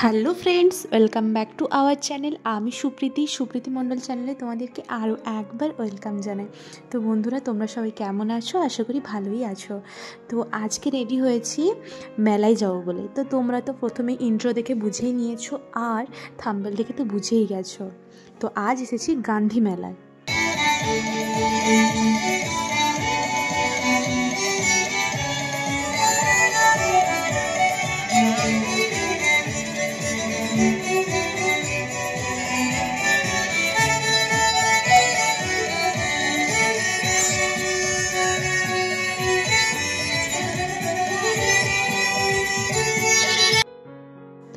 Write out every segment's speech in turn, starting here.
Hello friends, welcome back to our channel. আমি সুপ্রীতি মণ্ডল চ্যানেলে তোমাদেরকে আরও একবার ওয়েলকাম জানাই। তো বন্ধুরা, তোমরা সবাই কেমন আছো? আশা করি ভালোই আছো। তো আজকে রেডি হয়েছি মেলায় যাবো বলে। তো তোমরা তো প্রথমে ইন্ট্রো দেখে বুঝেই নিয়েছো, আর থাম্বনেল দেখে তো বুঝেই গেছো। তো আজ এসেছি গান্ধী মেলায়।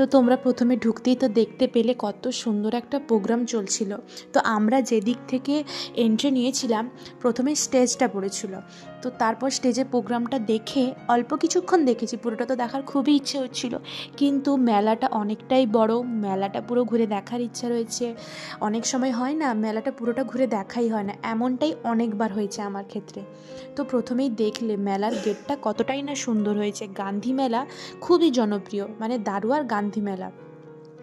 তো তোমরা প্রথমে ঢুকতেই তো দেখতে পেলে কত সুন্দর একটা প্রোগ্রাম চলছিল। তো আমরা যেদিক থেকে এন্ট্রি নিয়েছিলাম, প্রথমে স্টেজটা পড়েছিল। তো তারপর স্টেজে প্রোগ্রামটা দেখে অল্প কিছুক্ষণ দেখেছি, পুরোটা তো দেখার খুবই ইচ্ছে হচ্ছিল। কিন্তু মেলাটা অনেকটাই বড়, মেলাটা পুরো ঘুরে দেখার ইচ্ছা রয়েছে। অনেক সময় হয় না, মেলাটা পুরোটা ঘুরে দেখাই হয় না, এমনটাই অনেকবার হয়েছে আমার ক্ষেত্রে। তো প্রথমেই দেখলে মেলার গেটটা কতটাই না সুন্দর হয়েছে। গান্ধী মেলা খুবই জনপ্রিয়, মানে দারুয়ার গান্ধী মেলা।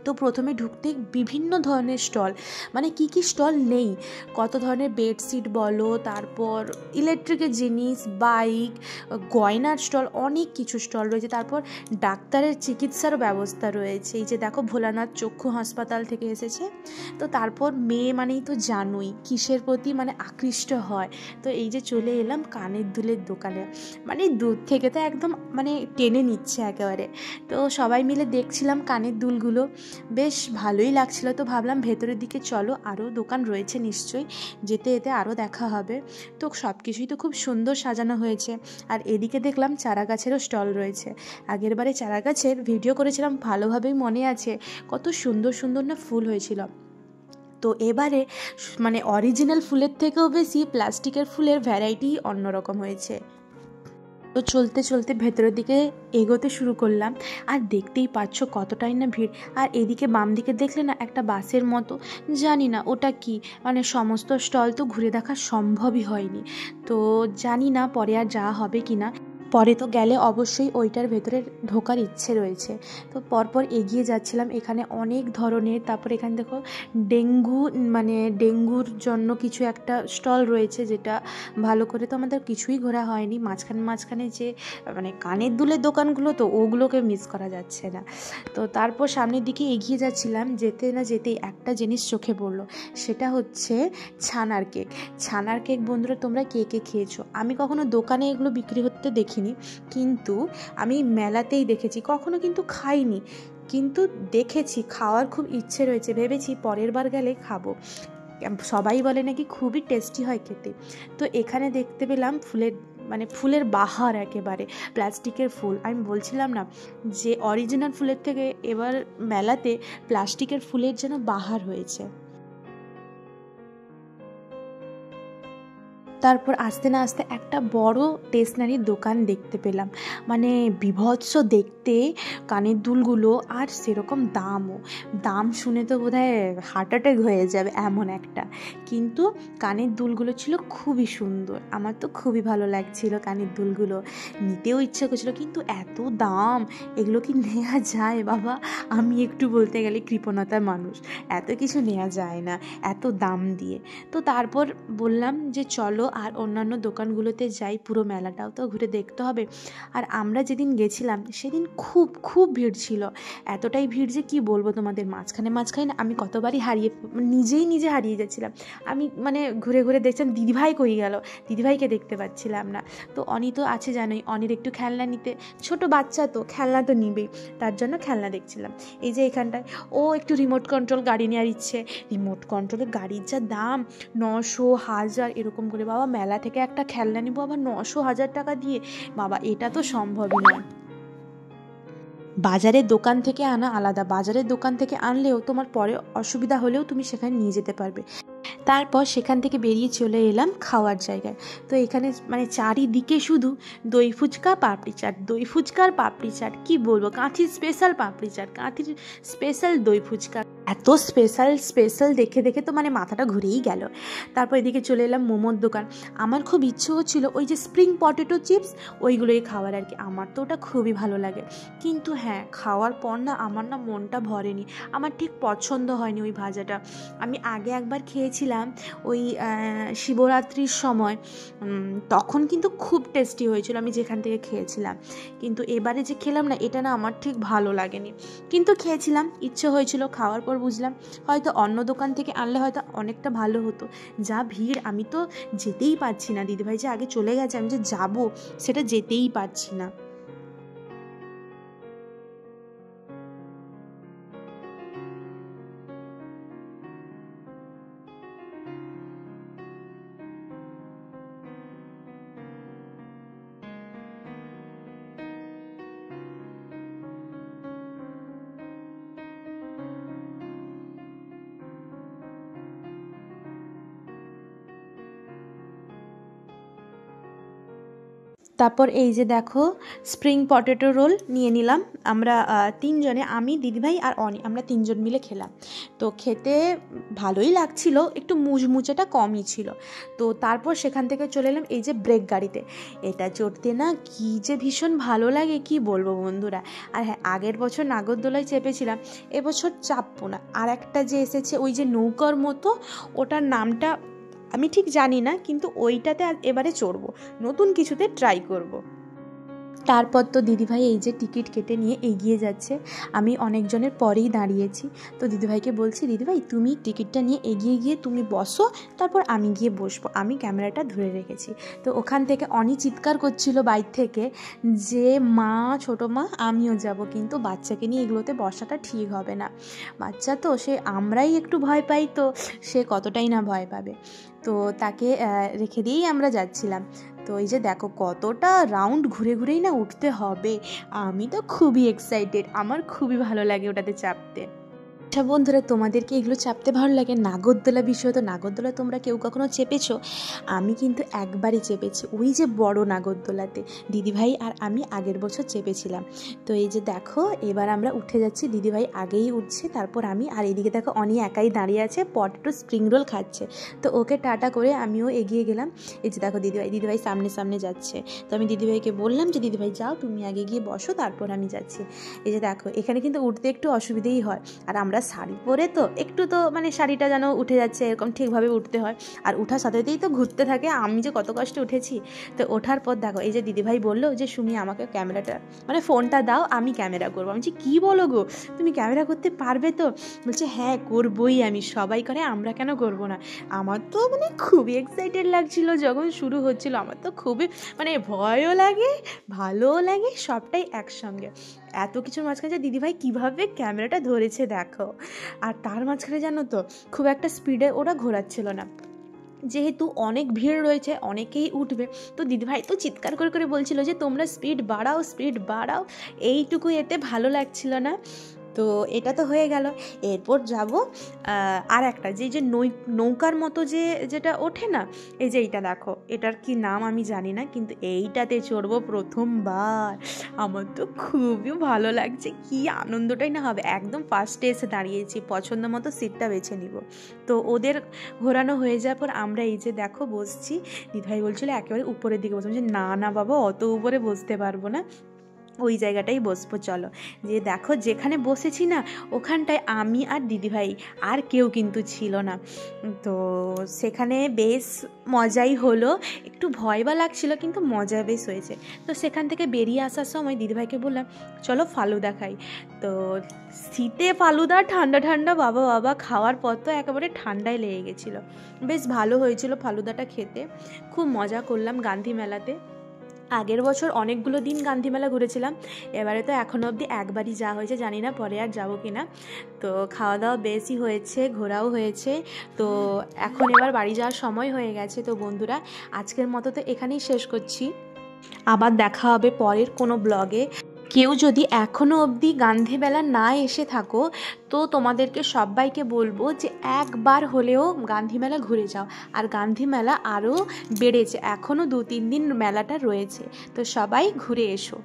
তো প্রথমে ঢুকতে বিভিন্ন ধরনের স্টল, মানে কি কি স্টল নেই, কত ধরনের বেডশিট বলো, তারপর ইলেকট্রিকের জিনিস, বাইক, গয়নার স্টল, অনেক কিছু স্টল রয়েছে। তারপর ডাক্তারের চিকিৎসারও ব্যবস্থা রয়েছে। এই যে দেখো, ভোলানাথ চক্ষু হাসপাতাল থেকে এসেছে। তো তারপর মেয়ে মানেই তো জানোই কিসের প্রতি মানে আকৃষ্ট হয়। তো এই যে চলে এলাম কানের দুলের দোকানে, মানে দূর থেকে তো একদম মানে টেনে নিচ্ছে একেবারে। তো সবাই মিলে দেখছিলাম কানের দুলগুলো, বেশ ভালোই লাগছিল। তো ভাবলাম ভেতরের দিকে চলো, আরও দোকান রয়েছে নিশ্চয়ই, যেতে যেতে আরও দেখা হবে। তো সব কিছুই তো খুব সুন্দর সাজানো হয়েছে। আর এদিকে দেখলাম চারা গাছেরও স্টল রয়েছে। আগের বারে চারা গাছের ভিডিও করেছিলাম, ভালোভাবেই মনে আছে, কত সুন্দর সুন্দর না ফুল হয়েছিল। তো এবারে মানে অরিজিনাল ফুলের থেকেও বেশি প্লাস্টিকের ফুলের ভ্যারাইটি অন্যরকম হয়েছে। তো চলতে চলতে ভেতরের দিকে এগোতে শুরু করলাম, আর দেখতেই পাচ্ছ কতটাই না ভিড়। আর এদিকে বাম দিকে দেখলে না একটা বাসের মতো, জানি না ওটা কি, মানে সমস্ত স্টল তো ঘুরে দেখা সম্ভবই হয়নি। তো জানি না পরে আর যাওয়া হবে কি না। পরে তো গেলে অবশ্যই ওইটার ভেতরে ঢোকার ইচ্ছে রয়েছে। তো পরপর এগিয়ে যাচ্ছিলাম, এখানে অনেক ধরনের, তারপর এখানে দেখো ডেঙ্গুর জন্য কিছু একটা স্টল রয়েছে, যেটা ভালো করে তো আমাদের কিছুই ঘোরা হয়নি। মাঝখানে যে মানে কানের দুলের দোকানগুলো, তো ওগুলোকে মিস করা যাচ্ছে না। তো তারপর সামনের দিকে এগিয়ে যাচ্ছিলাম, যেতে না যেতেই একটা জিনিস চোখে পড়লো, সেটা হচ্ছে ছানার কেক। বন্ধুরা, তোমরা কে কে খেয়েছো? আমি কখনো দোকানে এগুলো বিক্রি হতে দেখিনি, কিন্তু আমি মেলাতেই দেখেছি, কখনো কিন্তু খাইনি, কিন্তু দেখেছি, খাওয়ার খুব ইচ্ছে রয়েছে। ভেবেছি পরের বার গেলে খাবো। সবাই বলে নাকি খুবই টেস্টি হয় খেতে। তো এখানে দেখতে পেলাম ফুলের বাহার, একেবারে প্লাস্টিকের ফুল। আমি বলছিলাম না যে অরিজিনাল ফুলের থেকে এবার মেলাতে প্লাস্টিকের ফুলের যেন বাহার হয়েছে। তারপর আস্তে না আস্তে একটা বড় স্টেশনারির দোকান দেখতে পেলাম, মানে বিভৎস দেখতে কানের দুলগুলো, আর সেরকম দাম শুনে তো বোধহয় হার্ট অ্যাটাক হয়ে যাবে এমন একটা। কিন্তু কানের দুলগুলো ছিল খুবই সুন্দর, আমার তো খুবই ভালো লাগছিল কানের দুলগুলো, নিতেও ইচ্ছে করছিল। কিন্তু এত দাম, এগুলো কি নেওয়া যায় বাবা? আমি একটু বলতে গেলে কৃপণতার মানুষ, এত কিছু নেওয়া যায় না এত দাম দিয়ে। তো তারপর বললাম যে চলো আর অন্যান্য দোকানগুলোতে যাই, পুরো মেলাটাও তো ঘুরে দেখতে হবে। আর আমরা যেদিন গেছিলাম সেদিন খুব খুব ভিড় ছিল, এতটাই ভিড় যে কি বলবো তোমাদের। মাঝখানে না আমি কতবারই নিজে হারিয়ে যাচ্ছিলাম। আমি মানে ঘুরে ঘুরে দেখছিলাম দিদিভাই কই গেল, দিদিভাইকে দেখতে পাচ্ছিলাম না। তো অনি তো আছে জানোই, অনির একটু খেলনা নিতে, ছোট বাচ্চা তো খেলনা তো নিবেই, তার জন্য খেলনা দেখছিলাম। এই যে এখানটায় ও একটু রিমোট কন্ট্রোল গাড়ি নেওয়ার ইচ্ছে, রিমোট কন্ট্রোলের গাড়ির যা দাম, 900 1000 এরকম করে। বাবা, মেলা থেকে একটা খেলনা নিবো আবার 900 1000 টাকা দিয়ে, বাবা এটা তো সম্ভবই নয়। বাজারের দোকান থেকে আনা আলাদা, বাজারের দোকান থেকে আনলেও তোমার পরে অসুবিধা হলেও তুমি সেখানে নিয়ে যেতে পারবে। তারপর সেখান থেকে বেরিয়ে চলে এলাম খাওয়ার জায়গায়। তো এখানে মানে চারিদিকে শুধু দই ফুচকা, পাপড়ি চাট, দই ফুচকার পাপড়ি চাট, কী বলবো, কাঁথির স্পেশাল পাপড়ি চাট, কাঁথির স্পেশাল দই ফুচকা, এত স্পেশাল স্পেশাল দেখে দেখে তো মানে মাথাটা ঘুরেই গেল। তারপর এদিকে চলে এলাম মোমোর দোকান। আমার খুব ইচ্ছে হচ্ছিলো ওই যে স্প্রিং পটেটো চিপস ওইগুলোই খাওয়ার আর কি, আমার তো ওটা খুবই ভালো লাগে। কিন্তু হ্যাঁ, খাওয়ার পর না আমার না মনটা ভরেনি, আমার ঠিক পছন্দ হয়নি ওই ভাজাটা। আমি আগে একবার খেয়েছিলাম ওই শিবরাত্রির সময়, তখন কিন্তু খুব টেস্টি হয়েছিল আমি যেখান থেকে খেয়েছিলাম। কিন্তু এবারে যে খেলাম না, এটা না আমার ঠিক ভালো লাগেনি, কিন্তু খেয়েছিলাম, ইচ্ছে হয়েছিল। খাওয়ার পর বুঝলাম হয়তো অন্য দোকান থেকে আনলে হয়তো অনেকটা ভালো হতো। যা ভিড়, আমি তো যেতেই পারছি না, দিদিভাই যে আগে চলে গেছে, আমি যে যাবো সেটা যেতেই পারছি না। তারপর এই যে দেখো স্প্রিং পটেটো রোল নিয়ে নিলাম আমরা তিনজনে, আমি, দিদিভাই আর অনি, আমরা তিনজন মিলে খেলাম। তো খেতে ভালোই লাগছিল, একটু মুচমুচেটা কমই ছিল। তো তারপর সেখান থেকে চলে এলাম এই যে ব্রেক গাড়িতে। এটা চড়তে না কী যে ভীষণ ভালো লাগে, কি বলবো বন্ধুরা। আর হ্যাঁ, আগের বছর নাগরদোলায় চেপেছিলাম, এবছর চাপবো না। আর একটা যে এসেছে ওই যে নৌকার মতো, ওটার নামটা আমি ঠিক জানি না, কিন্তু ওইটাতে এবারে চড়বো, নতুন কিছুতে ট্রাই করব। তারপর তো দিদিভাই এই যে টিকিট কেটে নিয়ে এগিয়ে যাচ্ছে, আমি অনেকজনের পরেই দাঁড়িয়েছি। তো দিদিভাইকে বলছি, দিদিভাই তুমি টিকিটটা নিয়ে এগিয়ে গিয়ে তুমি বসো, তারপর আমি গিয়ে বসবো, আমি ক্যামেরাটা ধরে রেখেছি। তো ওখান থেকে অনি চিৎকার করছিল বাইর থেকে যে মা, ছোটো মা, আমিও যাব, কিন্তু বাচ্চাকে নিয়ে এগুলোতে বসাটা ঠিক হবে না। বাচ্চা তো, সে আমরাই একটু ভয় পাই, তো সে কতটাই না ভয় পাবে। তো তাকে রেখে দিয়েই আমরা যাচ্ছিলাম। তো এই যে দেখো কতটা রাউন্ড ঘুরে ঘুরেই না উঠতে হবে, আমি তো খুবই এক্সাইটেড, আমার খুবই ভালো লাগে ওটাতে চাপতে। আচ্ছা বন্ধুরা, তোমাদেরকে এগুলো চাপতে ভালো লাগে? নাগরদোলা বিষয়, তো নাগরদোলা তোমরা কেউ কখনো চেপেছো? আমি কিন্তু একবারই চেপেছি, ওই যে বড় নাগরদোলাতে, দিদিভাই আর আমি আগের বছর চেপেছিলাম। তো এই যে দেখো এবার আমরা উঠে যাচ্ছি, দিদিভাই আগেই উঠছে, তারপর আমি, আর এদিকে দেখো অনি একাই দাঁড়িয়ে আছে, পটেটো স্প্রিং রোল খাচ্ছে। তো ওকে টাটা করে আমিও এগিয়ে গেলাম। এই যে দেখো দিদিভাই সামনে সামনে যাচ্ছে। তো আমি দিদিভাইকে বললাম যে দিদিভাই যাও, তুমি আগে গিয়ে বসো, তারপর আমি যাচ্ছি। এই যে দেখো এখানে কিন্তু উঠতে একটু অসুবিধেই হয়, আর আমরা শাড়ি পরে তো একটু তো মানে শাড়িটা যেন উঠে যাচ্ছে, এরকম ঠিকভাবে উঠতে হয়। আর ওঠার সাথেতেই তো ঘুরতে থাকে, আমি যে কত কষ্টে উঠেছি। তো ওঠার পর দেখো এই যে দিদিভাই বললো যে সুমি আমাকে ক্যামেরাটা মানে ফোনটা দাও, আমি ক্যামেরা করবো। আমি বলছি কী বলো গো, তুমি ক্যামেরা করতে পারবে তো? বলছে হ্যাঁ করবোই আমি, সবাই করে, আমরা কেন করবো না। আমার তো মানে খুবই এক্সাইটেড লাগছিল যখন শুরু হচ্ছিল, আমার তো খুবই মানে ভয়ও লাগে, ভালোও লাগে, সবটাই একসঙ্গে। এত কিছুর মাঝখানে যে দিদিভাই কীভাবে ক্যামেরাটা ধরেছে দেখো। আর তার মাঝখানে জানো তো খুব একটা স্পিডে ওরা ঘোরাচ্ছিল না, যেহেতু অনেক ভিড় রয়েছে, অনেকেই উঠবে। তো দিদিভাই তো চিৎকার করে করে বলছিল যে তোমরা স্পিড বাড়াও, স্পিড বাড়াও, এইটুকু এতে ভালো লাগছিল না। তো এটা তো হয়ে গেল। এরপর যাব আর একটা যে নৌকার মতো যেটা ওঠে না, এই যে এইটা দেখো, এটার কি নাম আমি জানি না, কিন্তু এইটাতে চড়বো প্রথমবার। আমার তো খুবই ভালো লাগছে, কি আনন্দটাই না হবে। একদম ফার্স্টে এসে দাঁড়িয়েছি, পছন্দ মতো সিটটা বেছে নিব। তো ওদের ঘোরানো হয়ে যাওয়ার পর আমরা এই যে দেখো বসছি। দিদিভাই বলছিল একেবারে উপরের দিকে বসবো, যে না না বাবা, অত উপরে বসতে পারবো না, ওই জায়গাটাই বসবো চলো। যে দেখো যেখানে বসেছি না, ওখানটায় আমি আর দিদিভাই, আর কেউ কিন্তু ছিল না। তো সেখানে বেশ মজাই হলো, একটু ভয় বা লাগছিল, কিন্তু মজা বেশ হয়েছে। তো সেখান থেকে বেরিয়ে আসার সময় দিদিভাইকে বললাম চলো ফালুদা খাই। তো শীতে ফালুদা, ঠান্ডা ঠান্ডা, বাবা বাবা, খাওয়ার পর তো একেবারে ঠান্ডায় লেগে গেছিলো। বেশ ভালো হয়েছিল ফালুদাটা খেতে, খুব মজা করলাম গান্ধী মেলাতে। আগের বছর অনেকগুলো দিন গান্ধী মেলা ঘুরেছিলাম, এবারে তো এখনও অবধি একবারই যাওয়া হয়েছে, জানি না পরে আর যাবো কি না। তো খাওয়া দাওয়া বেশি হয়েছে, ঘোরাও হয়েছে। তো এখন এবার বাড়ি যাওয়ার সময় হয়ে গেছে। তো বন্ধুরা, আজকের মতো তো এখানেই শেষ করছি, আবার দেখা হবে পরের কোনো ব্লগে। কেউ যদি এখনও অবধি গান্ধী মেলা না এসে থাকো তো তোমাদেরকে সবাইকে বলবো যে একবার হলেও গান্ধী মেলা ঘুরে যাও। আর গান্ধী মেলা আরও বেড়েছে, এখনও 2-3 দিন মেলাটা রয়েছে, তো সবাই ঘুরে এসো।